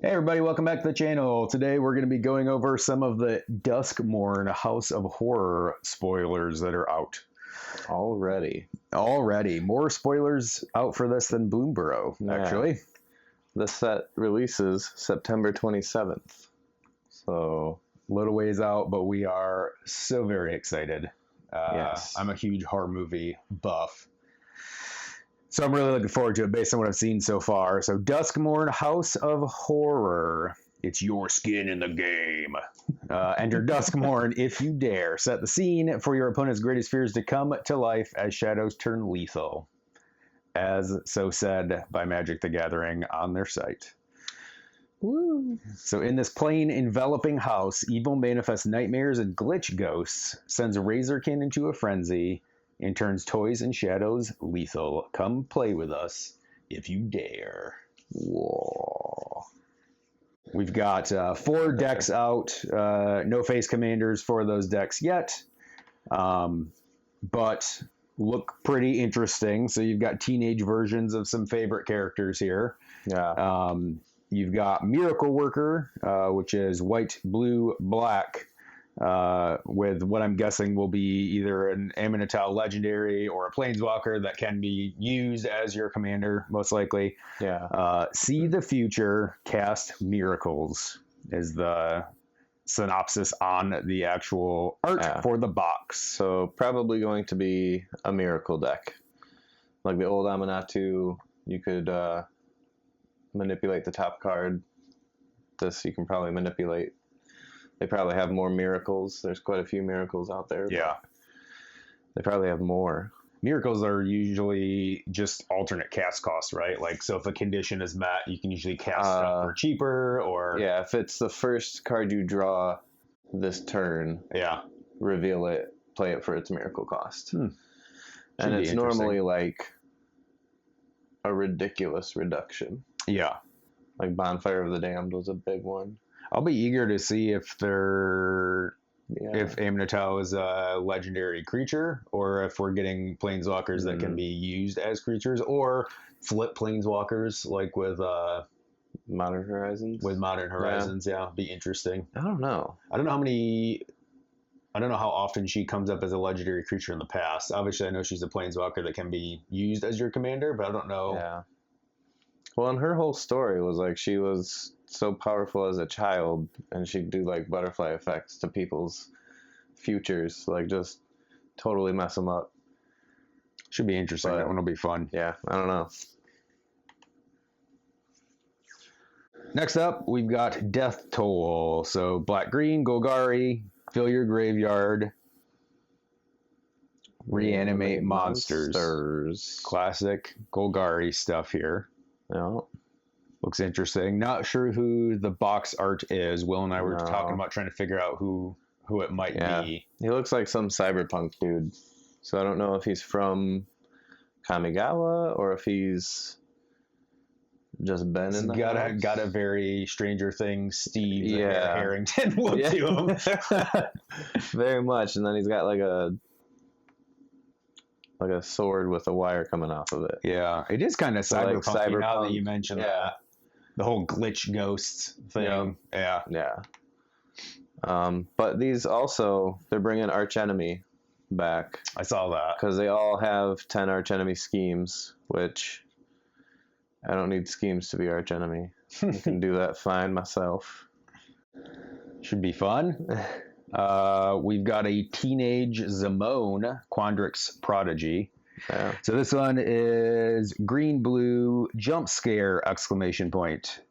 Hey everybody, welcome back to the channel. Today we're going to be going over some of the Duskmourn House of Horror spoilers that are out. Already. More spoilers out for this than Bloomborough, actually. The set releases September 27th. So, little ways out, but we are so very excited. yes. I'm a huge horror movie buff. So I'm really looking forward to it based on what I've seen so far. So Duskmourn House of Horror. It's your skin in the game. Enter Duskmourn if you dare. Set the scene for your opponent's greatest fears to come to life as shadows turn lethal. As so said by Magic the Gathering on their site. Woo. So in this plain, enveloping house, evil manifests nightmares and glitch ghosts, sends Razorkin into a frenzy, and turns toys and shadows lethal. Come play with us if you dare. Whoa. We've got 4 decks out. No face commanders for those decks yet. But look pretty interesting. So you've got teenage versions of some favorite characters here. Yeah. You've got Miracle Worker, which is white, blue, black. With what I'm guessing will be either an Aminatau legendary or a planeswalker that can be used as your commander, most likely. Yeah. See the future, cast miracles is the synopsis on the actual art for the box. So probably going to be a miracle deck. Like the old Aminatau, you could manipulate the top card. This you can probably manipulate. They probably have more miracles. There's quite a few miracles out there. Yeah. They probably have more. Miracles are usually just alternate cast costs, right? Like, so if a condition is met, you can usually cast stuff for cheaper or... Yeah, if it's the first card you draw this turn, reveal it, play it for its miracle cost. And it's normally like a ridiculous reduction. Yeah. Like Bonfire of the Damned was a big one. I'll be eager to see if if Aminatau is a legendary creature, or if we're getting planeswalkers that can be used as creatures, or flip planeswalkers like with Modern Horizons. With Modern Horizons, be interesting. I don't know. I don't know how often she comes up as a legendary creature in the past. Obviously, I know she's a planeswalker that can be used as your commander, but I don't know. Yeah. Well, and her whole story was like she was so powerful as a child, and she'd do like butterfly effects to people's futures, like just totally mess them up. Should be interesting. That one will be fun. Yeah, I don't know. Next up, we've got Death Toll. So black-green, Golgari, fill your graveyard, reanimate monsters. Classic Golgari stuff here. Yeah. Looks interesting. Not sure who the box art is. Will and I were talking about trying to figure out who it might be. He looks like some cyberpunk dude. So I don't know if he's from Kamigawa or if he's just been in the house. Got a very Stranger Things Steve Harrington look to him. Very much. And then he's got like a sword with a wire coming off of it. Yeah, it is kind of cyberpunk now that you mention that. The whole glitch ghosts thing. Yeah. But these also, they're bringing Archenemy back. I saw that. Because they all have 10 Archenemy schemes, which I don't need schemes to be Archenemy. I can do that fine myself. Should be fun. We've got a teenage Zimone, Quandrix Prodigy. Yeah. So this one is green-blue, jump scare, !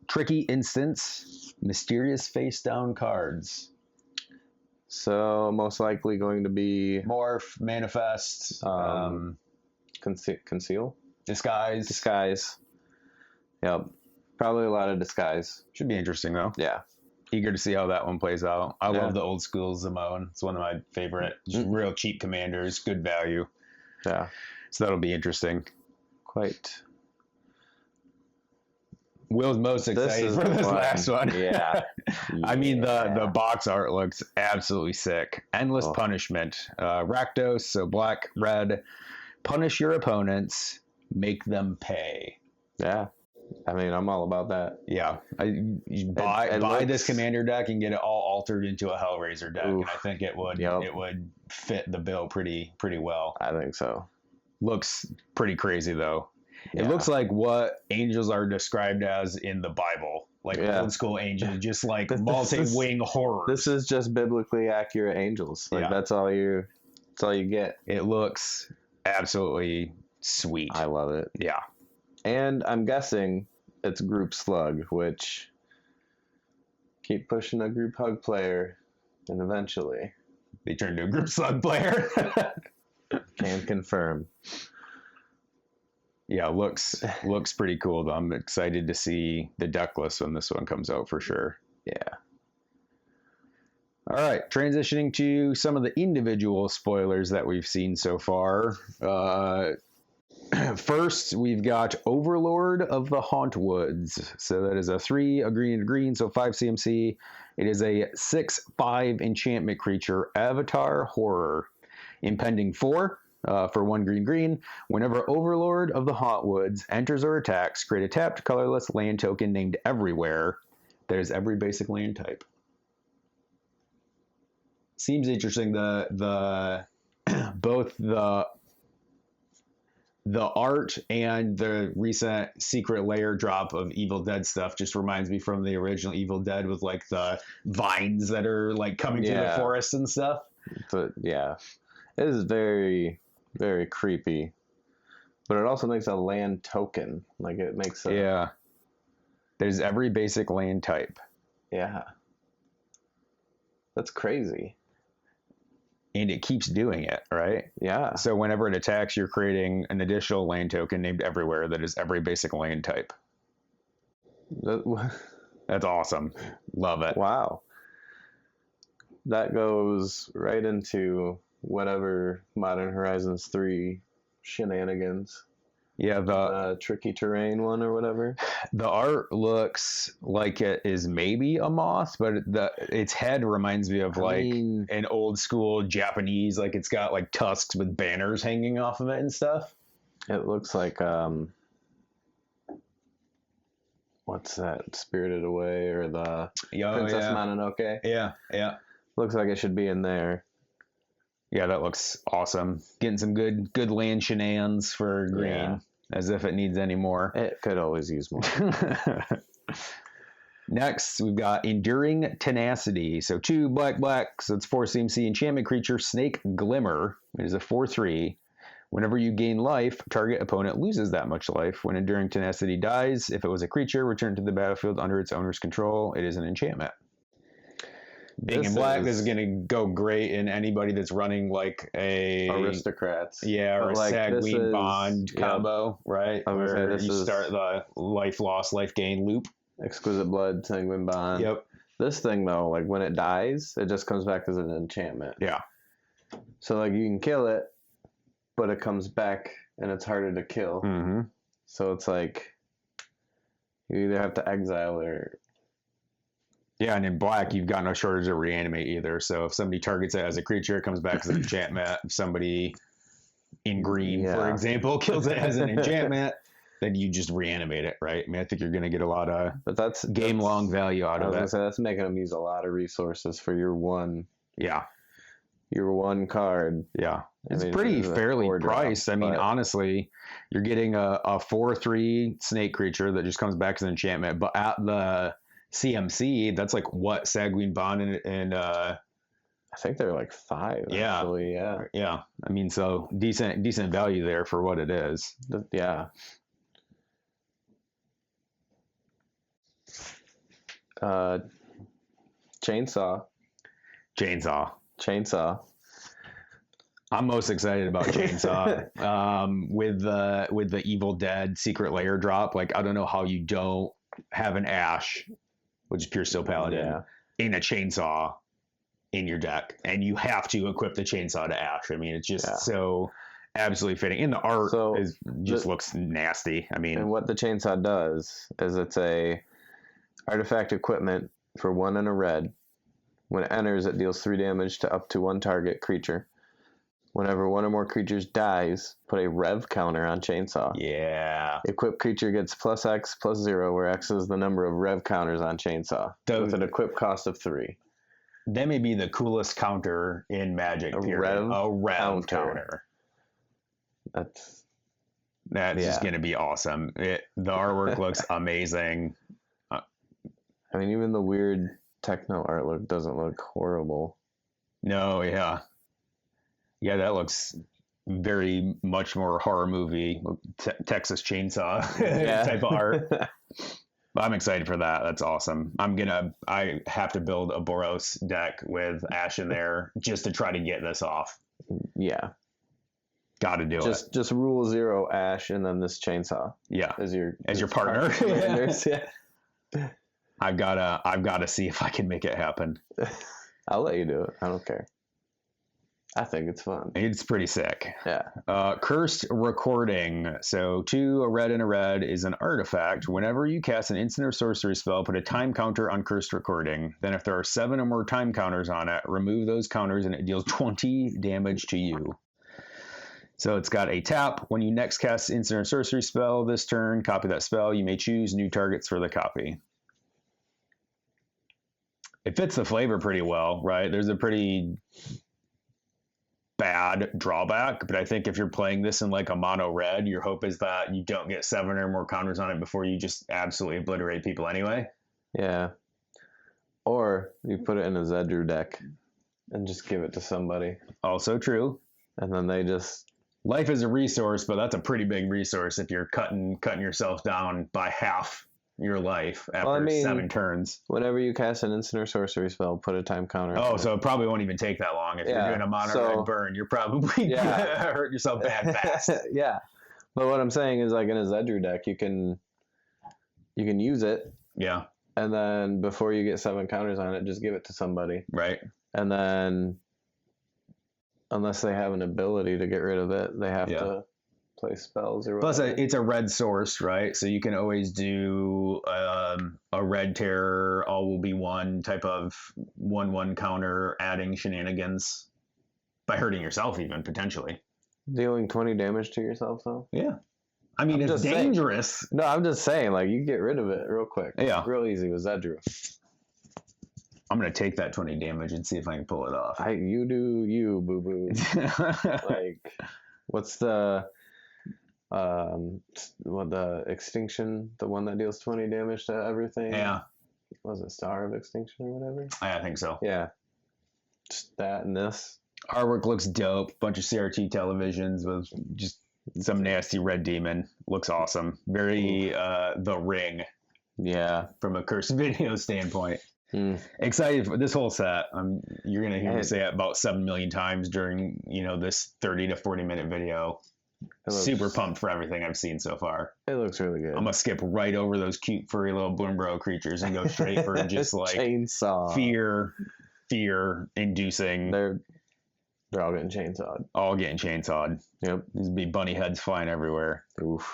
Tricky instance, mysterious face-down cards. So most likely going to be... Morph, manifest, conceal? Disguise. Yep. Probably a lot of disguise. Should be interesting, though. Yeah. Eager to see how that one plays out. I love the old school Zimone. It's one of my favorite. Just real cheap commanders, good value. Yeah. So that'll be interesting. Quite. Will's most excited for this last one. Yeah. I mean, the box art looks absolutely sick. Endless Punishment. Rakdos, so black, red. Punish your opponents. Make them pay. Yeah. I mean, I'm all about that. Yeah, you buy it this looks- commander deck and get it all altered into a Hellraiser deck, and Oof. I think it would Yep. it would fit the bill pretty well. I think so. Looks pretty crazy though. It Yeah. looks like what angels are described as in the Bible, like Yeah. old school angels, just like This is- multi-wing horrors. This is just biblically accurate angels. Like Yeah. that's all you get. It looks absolutely sweet. I love it. Yeah. And I'm guessing it's group slug, which keep pushing a group hug player, and eventually They turned to a group slug player. can confirm. Yeah, looks pretty cool though. I'm excited to see the deck list when this one comes out for sure. Yeah. All right, transitioning to some of the individual spoilers that we've seen so far. First, we've got Overlord of the Hauntwoods. So that is a 3, a green, so 5 CMC. It is a 6/5 enchantment creature, Avatar Horror. Impending 4 for 1 green. Whenever Overlord of the Hauntwoods enters or attacks, create a tapped colorless land token named Everywhere that is every basic land type. Seems interesting. The both the art and the recent secret layer drop of Evil Dead stuff just reminds me from the original Evil Dead with like the vines that are like coming through the Yeah. forest and stuff. But yeah, it is very, very creepy. But it also makes a land token. Like it makes a Yeah. There's every basic land type. yeah. That's crazy. And it keeps doing it, right? Yeah. So whenever it attacks, you're creating an additional land token named Everywhere that is every basic land type. That's awesome. Love it. Wow. That goes right into whatever Modern Horizons 3 shenanigans. Yeah, Tricky terrain one or whatever. the art looks like it is maybe a moth, but its head reminds me of like an old school Japanese, like it's got like tusks with banners hanging off of it and stuff. It looks like what's that? Spirited Away or the Princess Mononoke? Yeah. Looks like it should be in there. Yeah, that looks awesome. Getting some good land shenanigans for green, Yeah. as if it needs any more. It could always use more. Next, we've got Enduring Tenacity. So 2 black, so it's 4 CMC enchantment creature, Snake Glimmer. It is a 4/3. Whenever you gain life, target opponent loses that much life. When Enduring Tenacity dies, if it was a creature, return to the battlefield under its owner's control. It is an enchantment. Being in black, this is going to go great in anybody that's running like a Aristocrats. Yeah, or But, a like, Sagween Bond combo, right? I was gonna say, Where this you is- start the life loss, life gain loop. Exquisite Blood, Sanguine Bond. Yep. This thing though, like when it dies, it just comes back as an enchantment. Yeah. So like you can kill it, but it comes back and it's harder to kill. Mm-hmm. So it's like you either have to exile or Yeah, and in black, you've got no shortage of reanimate either. So if somebody targets it as a creature, it comes back as an enchantment. If somebody in green, for Yeah. example, kills it as an enchantment, then you just reanimate it, right? I mean, I think you're going to get a lot of but that's game-long value out I of was gonna it. say that's making them use a lot of resources for your one Yeah, card. yeah. I It's mean, pretty it's a fairly 4-drop, priced. I mean, but- honestly, you're getting a 4/3 snake creature that just comes back as an enchantment. But at the CMC, that's like what Sagween Bond and I think they're like 5. Yeah. Actually, yeah. yeah. I mean, so decent value there for what it is. Yeah. Chainsaw. I'm most excited about Chainsaw. With the Evil Dead Secret Layer drop, like I don't know how you don't have an Ash, which is pure steel paladin, Yeah. in a Chainsaw in your deck, and you have to equip the Chainsaw to Ash. I mean, it's just Yeah. so absolutely fitting. And the art So, looks nasty. I mean, And what the chainsaw does is it's a artifact equipment for 1 and a red. When it enters, it deals 3 damage to up to 1 target creature. Whenever one or more creatures dies, put a rev counter on chainsaw. Yeah. Equipped creature gets plus X plus 0, where X is the number of rev counters on chainsaw, with an equip cost of 3. That may be the coolest counter in Magic, period. A rev counter. That's just going to be awesome. The artwork looks amazing. I mean, even the weird techno artwork doesn't look horrible. No, yeah. Yeah, that looks very much more horror movie, Texas Chainsaw type of art. I'm excited for that. That's awesome. I have to build a Boros deck with Ash in there just to try to get this off. Yeah. Got to do it. Just rule 0 Ash and then this chainsaw. Yeah. As your partner. Yeah. I've got to see if I can make it happen. I'll let you do it. I don't care. I think it's fun. It's pretty sick. Yeah. Cursed Recording. So 2, a red and a red is an artifact. Whenever you cast an instant or sorcery spell, put a time counter on Cursed Recording. Then if there are 7 or more time counters on it, remove those counters and it deals 20 damage to you. So it's got a tap. When you next cast instant or sorcery spell this turn, copy that spell. You may choose new targets for the copy. It fits the flavor pretty well, right? There's a pretty bad drawback, but I think if you're playing this in like a mono red, your hope is that you don't get 7 or more counters on it before you just absolutely obliterate people anyway. Yeah. Or you put it in a Zedru deck and just give it to somebody. Also true. And then they just... Life is a resource, but that's a pretty big resource if you're cutting yourself down by half your life after 7 turns. Whenever you cast an instant or sorcery spell, put a time counter. Oh, so it probably won't even take that long. If you're doing a mono red burn, you're probably hurt yourself bad fast. Yeah. But what I'm saying is, like in a Zedru deck, you can use it. Yeah. And then before you get 7 counters on it, just give it to somebody. Right. And then unless they have an ability to get rid of it, they have to play spells or whatever. Plus, it's a red source, right? So you can always do a red terror, all will be one type of 1/1 counter, adding shenanigans by hurting yourself, even potentially. Dealing 20 damage to yourself, though? Yeah. I mean, it's dangerous. No, I'm just saying, like, you get rid of it real quick. Yeah. Real easy with Zedru. I'm going to take that 20 damage and see if I can pull it off. You do you, boo-boo. Like, what's the extinction, the one that deals 20 damage to everything? Yeah. Was it Star of Extinction or whatever? I think so. Yeah. Just that and this. Artwork looks dope. Bunch of CRT televisions with just some nasty red demon. Looks awesome. Very The Ring. Yeah. From a Cursed Video standpoint. Excited for this whole set. You're going to hear me say it about 7 million times during, this 30 to 40 minute video. Super pumped for everything I've seen so far. It looks really good. I'm going to skip right over those cute furry little Boombro creatures and go straight for just like chainsaw. Fear inducing. They're all getting chainsawed. All getting chainsawed. Yep. There's be bunny heads flying everywhere. Oof.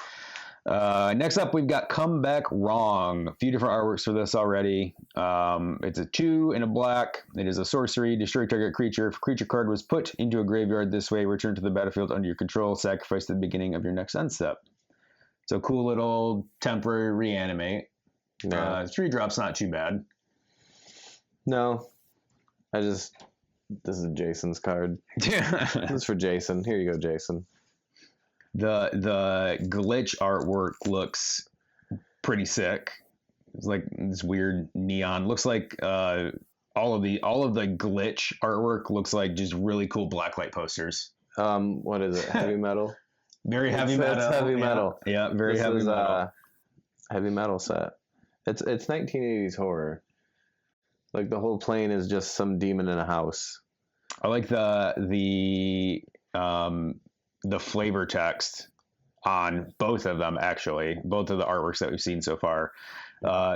Next up, we've got Come Back Wrong. A few different artworks for this already. It's a 2 and a black. It is a sorcery. Destroy target creature. If a creature card was put into a graveyard this way, return to the battlefield under your control. Sacrifice at the beginning of your next end step. So cool little temporary reanimate. 3 drops, not too bad. No. This is Jason's card. This is for Jason. Here you go, Jason. The glitch artwork looks pretty sick. It's like this weird neon. Looks like all of the glitch artwork looks like just really cool blacklight posters. What is it? Heavy metal. Very heavy metal. It's heavy metal. Yeah, very heavy metal. Heavy metal set. It's 1980s horror. Like the whole plane is just some demon in a house. I like the flavor text on both of them, actually, both of the artworks that we've seen so far.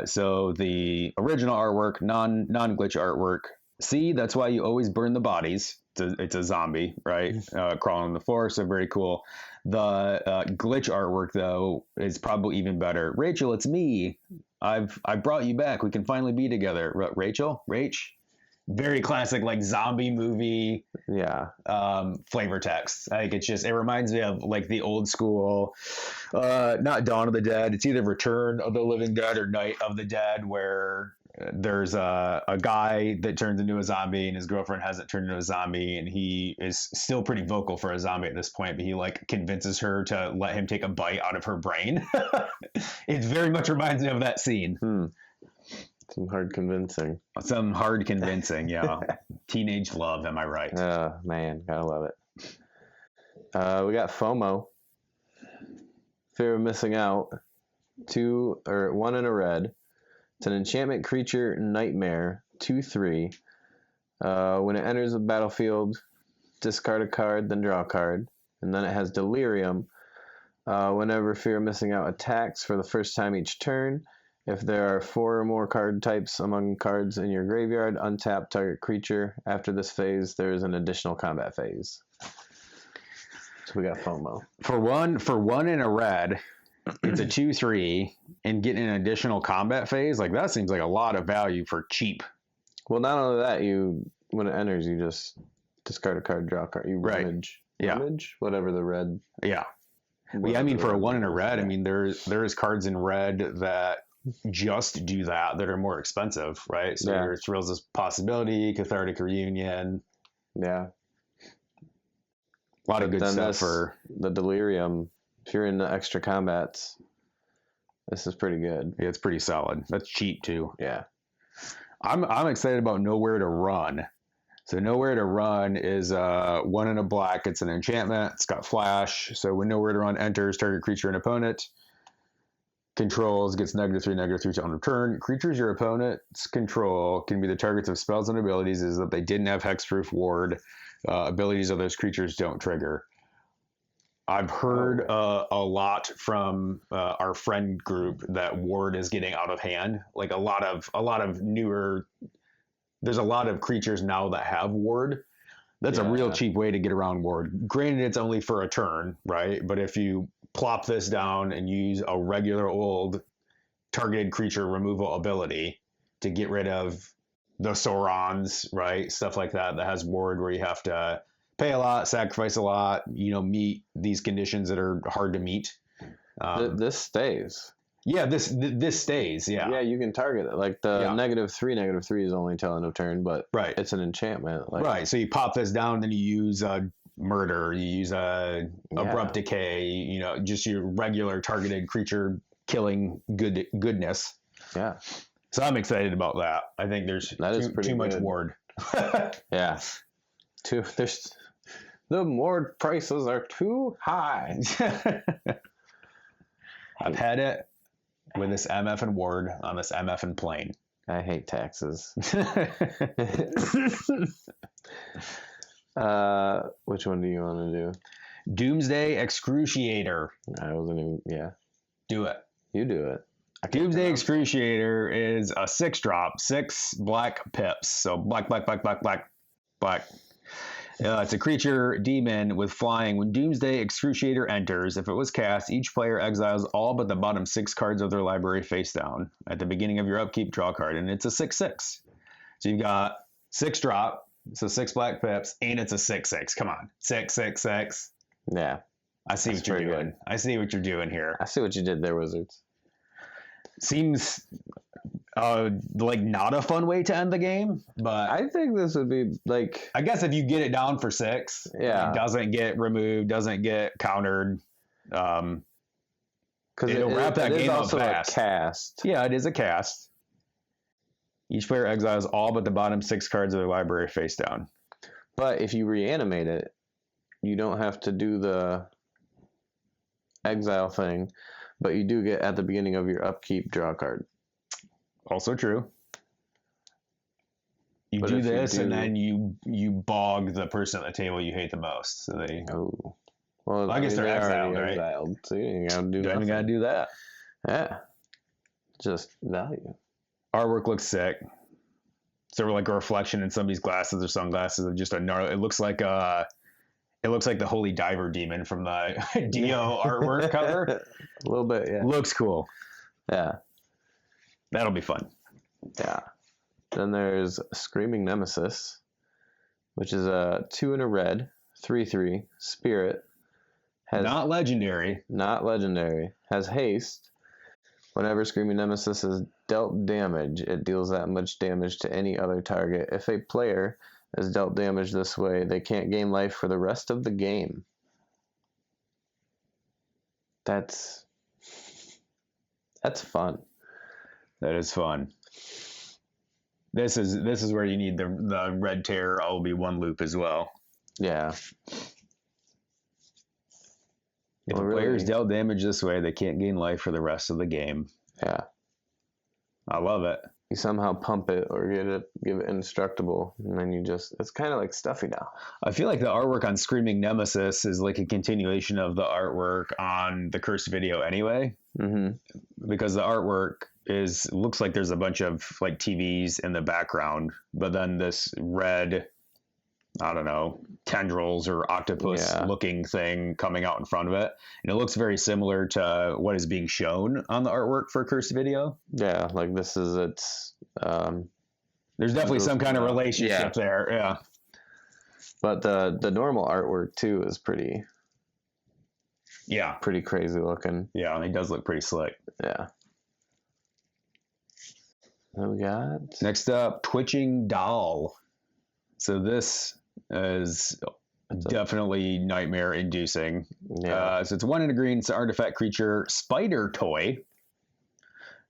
So the original artwork, non-glitch artwork. See, that's why you always burn the bodies. It's a zombie, right? Crawling on the floor, so very cool. The glitch artwork, though, is probably even better. Rachel, it's me. I brought you back. We can finally be together. Rachel? Rach? very classic like zombie movie Yeah. flavor text. Like it reminds me of like the old school, not Dawn of the Dead. It's either Return of the Living Dead or Night of the Dead, where there's a guy that turns into a zombie and his girlfriend hasn't turned into a zombie, and he is still pretty vocal for a zombie at this point, but he like convinces her to let him take a bite out of her brain. It very much reminds me of that scene. Some hard convincing. Yeah. Teenage love, am I right? Oh, man, gotta love it. We got FOMO. Fear of missing out. 1 in a red. It's an enchantment creature nightmare. 2/3. When it enters the battlefield, discard a card, then draw a card. And then it has Delirium. Whenever Fear of Missing Out attacks for the first time each turn, if there are 4 or more card types among cards in your graveyard, untap target creature. After this phase, there is an additional combat phase. So we got FOMO. For one in a red, it's a 2/3, and getting an additional combat phase, like that seems like a lot of value for cheap. Well, not only that, when it enters, you just discard a card, draw a card. You rummage. Yeah. Rummage? Whatever the red. Yeah. Yeah, I mean, for a 1 in a red, I mean, there is cards in red that just do that are more expensive, right? So there's Thrills' Possibility, Cathartic Reunion. Yeah. A lot of good stuff for the Delirium. If you're in the extra combats, this is pretty good. Yeah, it's pretty solid. That's cheap too. Yeah. I'm excited about Nowhere to Run. So Nowhere to Run is 1 in a black. It's an enchantment. It's got flash. So when Nowhere to Run enters, target creature and opponent controls gets -3/-3 on return. Creatures your opponents control can be the targets of spells and abilities is that they didn't have hexproof ward. Abilities of those creatures don't trigger. I've heard a lot from our friend group that ward is getting out of hand. Like a lot of newer. There's a lot of creatures now that have ward. That's a real cheap way to get around ward. Granted, it's only for a turn, right? But if you plop this down and use a regular old targeted creature removal ability to get rid of the Saurons, right? Stuff like that has ward where you have to pay a lot, sacrifice a lot, meet these conditions that are hard to meet. This stays. Yeah, this stays. Yeah. Yeah, you can target it. Like the -3 is only till end of turn, but it's an enchantment. Right. So you pop this down, then you use murder, you use abrupt decay, just your regular targeted creature killing goodness. Yeah. So I'm excited about that. I think there's too much ward. Yeah. The ward prices are too high. I've had it with this MF and ward on this MF and plane. I hate taxes. Which one do you want to do? Doomsday Excruciator. I wasn't even. Yeah. Do it. You do it. Doomsday Excruciator is a 6-drop, 6 black pips. So black. It's a creature demon with flying. When Doomsday Excruciator enters, if it was cast, each player exiles all but the bottom 6 cards of their library face down. At the beginning of your upkeep, draw a card, and it's a 6/6. So you've got 6-drop, so 6 black pips, and it's a 6/6. Come on, 6/6/6. Yeah, I see what you're doing. Good. I see what you're doing here. I see what you did there, Wizards. Seems like not a fun way to end the game, but I think this would be like, I guess if you get it down for 6, it doesn't get removed, doesn't get countered, because it'll wrap that game up fast. A cast. Yeah, it is a cast. Each player exiles all but the bottom 6 cards of their library face down. But if you reanimate it, you don't have to do the exile thing, but you do get at the beginning of your upkeep draw a card. Also true. You do this, and then you bog the person at the table you hate the most. So they. Oh. Well, I guess they're exiled, right? Exiled, so you ain't gotta do nothing. You gotta do that. Yeah. Just value. Artwork looks sick. So we're like a reflection in somebody's glasses or sunglasses of just a gnarly. It looks like the Holy Diver Demon from the Dio artwork cover. A little bit, yeah. Looks cool. Yeah. That'll be fun. Yeah. Then there's Screaming Nemesis, which is a 2 and a red, 3/3 spirit. Not legendary. Not legendary. Has haste. Whenever Screaming Nemesis is dealt damage, it deals that much damage to any other target. If a player is dealt damage this way, they can't gain life for the rest of the game. That's fun. That is fun. This is where you need the red tear LB1 loop as well. Yeah. If a player is dealt damage this way, they can't gain life for the rest of the game. Yeah. I love it. You somehow pump it or give it indestructible, and then it's kind of like Stuffy now. I feel like the artwork on Screaming Nemesis is like a continuation of the artwork on the Cursed video anyway. Mm-hmm. Because the artwork looks like there's a bunch of like TVs in the background, but then this red, I don't know, tendrils or octopus looking thing coming out in front of it. And it looks very similar to what is being shown on the artwork for Cursed video. Yeah, like this is its... there's definitely some kind of relationship there, yeah. But the normal artwork, too, is pretty crazy looking. Yeah, and it does look pretty slick. Yeah. What we got? Next up, Twitching Doll. So this is definitely nightmare inducing. Yeah. So it's 1 in a green. It's an artifact creature, spider toy.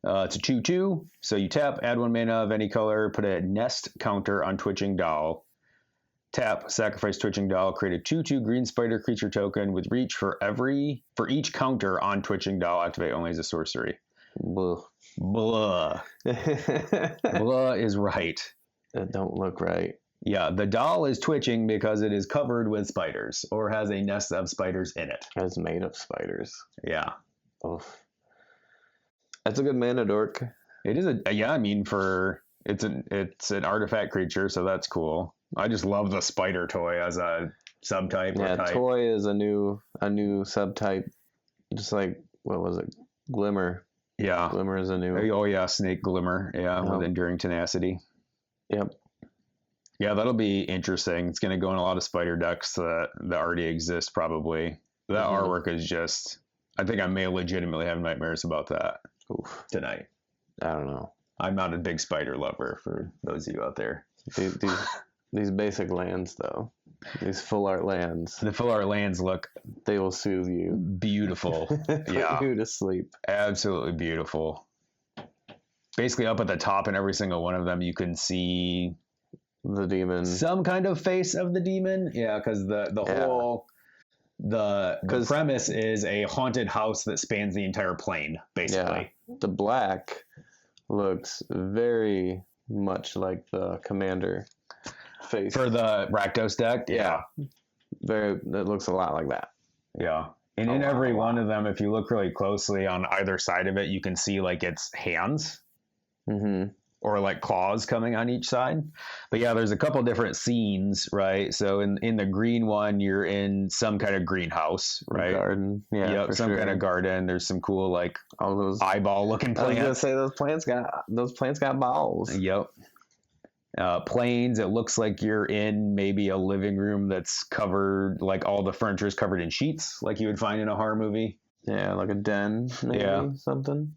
It's a 2/2. So you tap, add 1 mana of any color, put a nest counter on Twitching Doll. Tap, sacrifice Twitching Doll, create a 2/2 green spider creature token with reach for each counter on Twitching Doll. Activate only as a sorcery. Blah. Blah. Blah is right. That don't look right. Yeah, the doll is twitching because it is covered with spiders or has a nest of spiders in it. It's made of spiders. Yeah. Oof. That's a good mana dork. It is it's an artifact creature, so that's cool. I just love the spider toy as a subtype. Yeah, type. toy is a new subtype. Just like, what was it? Glimmer. Yeah. Glimmer is a new. Oh yeah, Snake Glimmer. Yeah, with enduring tenacity. Yep. Yeah, that'll be interesting. It's going to go in a lot of spider decks that already exist, probably. That artwork is just... I think I may legitimately have nightmares about that tonight. I don't know. I'm not a big spider lover, for those of you out there. These basic lands, though. These full art lands. The full art lands look... They will soothe you. Beautiful. Put you to sleep. Absolutely beautiful. Basically, up at the top in every single one of them, you can see... The demon. Some kind of face of the demon. Yeah, because the premise is a haunted house that spans the entire plane, basically. Yeah. The black looks very much like the commander face. For the Rakdos deck? Yeah. It looks a lot like that. Yeah. And in every one of them, if you look really closely on either side of it, you can see like its hands. Mm-hmm. Or like claws coming on each side. But yeah, there's a couple different scenes, right? So in the green one, you're in some kind of greenhouse, right? Garden. Yeah. Yep, some kind of garden. There's some cool like all those eyeball looking plants. I was gonna say those plants got balls. Yep. Planes, it looks like you're in maybe a living room that's covered, like all the furniture is covered in sheets, like you would find in a horror movie. Yeah, like a den, maybe something.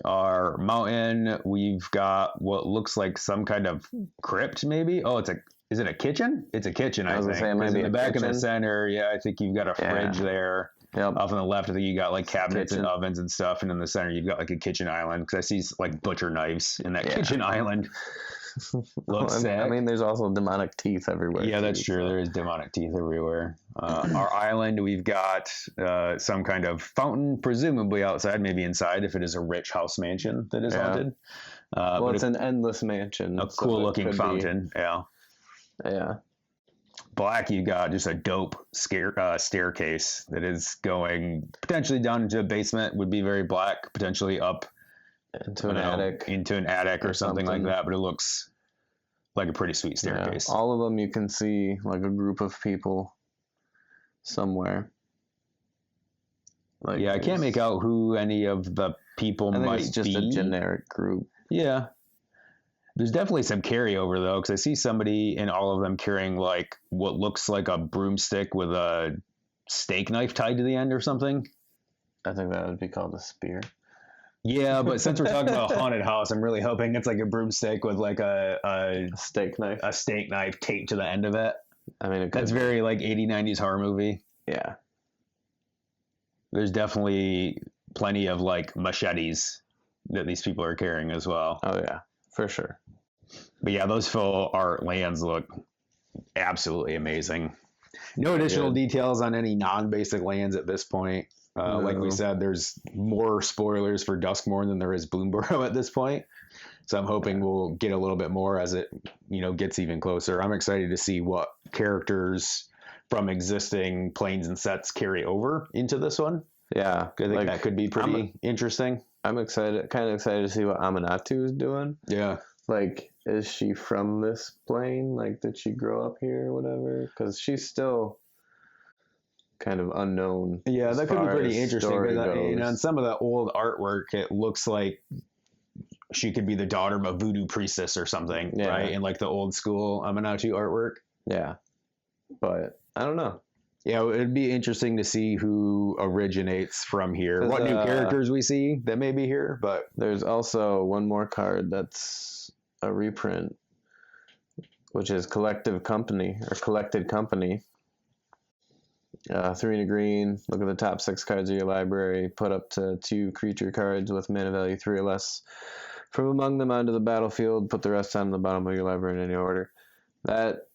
Our mountain, we've got what looks like some kind of crypt, maybe. Oh, is it a kitchen? It's a kitchen, I think. Say, maybe in the back in the center, I think you've got a fridge there. Yep. Off on the left, I think you got like cabinets and ovens and stuff, and in the center, you've got like a kitchen island. Because I see like butcher knives in that kitchen island. Looks sick. I mean, there's also demonic teeth everywhere. Yeah, that's true. There is demonic teeth everywhere. Our island, we've got some kind of fountain, presumably outside, maybe inside, if it is a rich house mansion that is haunted. Well, it's an endless mansion. A cool-looking fountain, Yeah. Black, you got just a dope staircase that is going potentially down into a basement, would be very black, potentially up into an attic or something like that, but it looks like a pretty sweet staircase. Yeah. All of them you can see like a group of people somewhere. Like I can't make out who any of the people might be. It's just a generic group. Yeah. There's definitely some carryover though, because I see somebody in all of them carrying like what looks like a broomstick with a steak knife tied to the end or something. I think that would be called a spear. Yeah, but since we're talking about a haunted house, I'm really hoping it's like a broomstick with like A steak knife. a steak knife taped to the end of it. I mean, That's very like 80s, 90s horror movie. Yeah. There's definitely plenty of like machetes that these people are carrying as well. Oh yeah, for sure. But yeah, those full art lands look absolutely amazing. No additional details on any non-basic lands at this point. Like we said, there's more spoilers for Duskmourn than there is Bloomburrow at this point. So I'm hoping we'll get a little bit more as it, gets even closer. I'm excited to see what characters from existing planes and sets carry over into this one. Yeah, I think that could be pretty interesting. I'm kind of excited to see what Amanatu is doing. Yeah. Like, is she from this plane? Like, did she grow up here or whatever? Because she's still kind of unknown. Yeah, that could be pretty interesting. But on some of the old artwork, it looks like she could be the daughter of a voodoo priestess or something, right? In like the old school Amanatu artwork. Yeah, but I don't know. Yeah, it'd be interesting to see who originates from here. What new characters we see that may be here, but there's also one more card that's a reprint, which is Collected Company. 3 and a green. Look at the top 6 cards of your library. Put up to 2 creature cards with mana value 3 or less from among them onto the battlefield. Put the rest on the bottom of your library in any order. That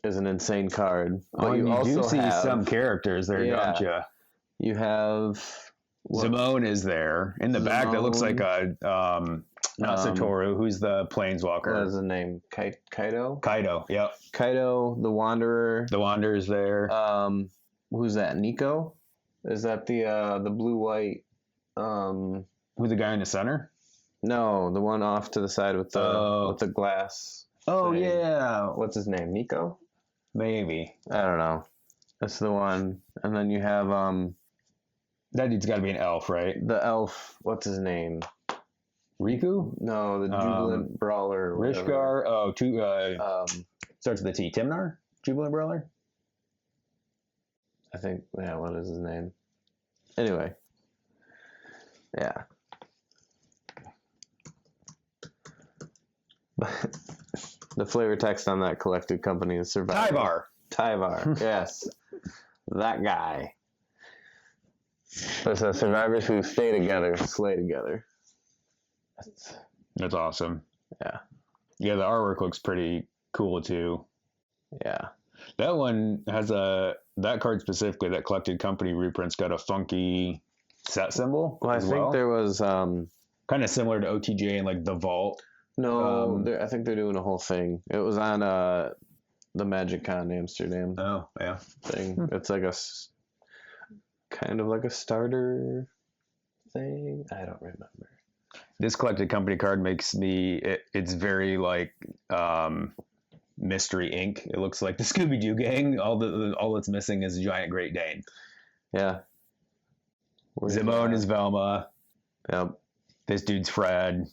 is an insane card. But you also do see some characters there, don't you? You have Zimone is there in the back. That looks like a not Satoru. Who's the planeswalker? What is the name? Kaido. Kaido. Yep. Kaido, the Wanderer. The Wanderer's there. Who's that? Nico? Is that the blue white? Who's the guy in the center? No, the one off to the side with the glass. Oh thing. Yeah. What's his name? Nico? Maybe. I don't know. That's the one. And then you have that dude's got to be an elf, right? The elf. What's his name? Riku? No, the Jubilant Brawler. Rishgar. Oh, starts with a T. Timnar? Jubilant Brawler? I think, yeah, what is his name? Anyway. Yeah. The flavor text on that Collected Company is Survivor. Tyvar, yes. That guy. It says survivors who stay together, slay together. That's awesome. Yeah. Yeah, the artwork looks pretty cool too. Yeah. That one has that card specifically, that Collected Company reprint's got a funky set symbol. Well, I think there was kind of similar to OTJ and like the Vault. No, I think they're doing a whole thing. It was on the Magic Con Amsterdam. Oh, yeah. Thing. It's like kind of like a starter thing. I don't remember. This Collected Company card makes me. It's very like Mystery Inc. It looks like the Scooby-Doo gang. All that's missing is a giant Great Dane. Yeah. Zimone is Velma. Yep. This dude's Fred.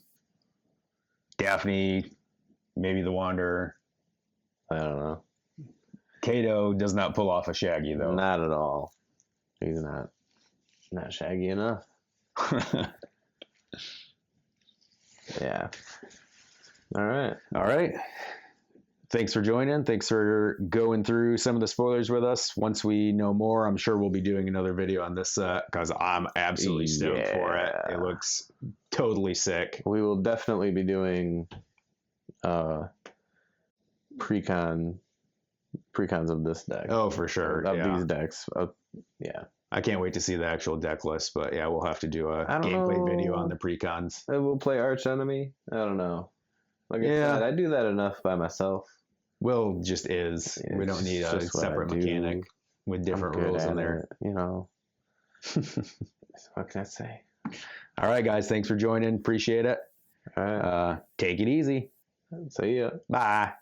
Daphne, maybe the Wanderer. I don't know. Kato does not pull off a Shaggy though. Not at all. He's not Shaggy enough. Yeah. All right. Thanks for joining. Thanks for going through some of the spoilers with us. Once we know more, I'm sure we'll be doing another video on this set because I'm absolutely stoked for it. It looks totally sick. We will definitely be doing precons of this deck. Oh, for sure. Of these decks. Yeah. I can't wait to see the actual deck list, but yeah, we'll have to do a gameplay video on the precons. We'll play Arch Enemy. I don't know. Like I said, I do that enough by myself. Will just is. Yeah, we don't need a separate mechanic with different rules in there. You know. What can I say? All right, guys. Thanks for joining. Appreciate it. All right. Take it easy. See ya. Bye.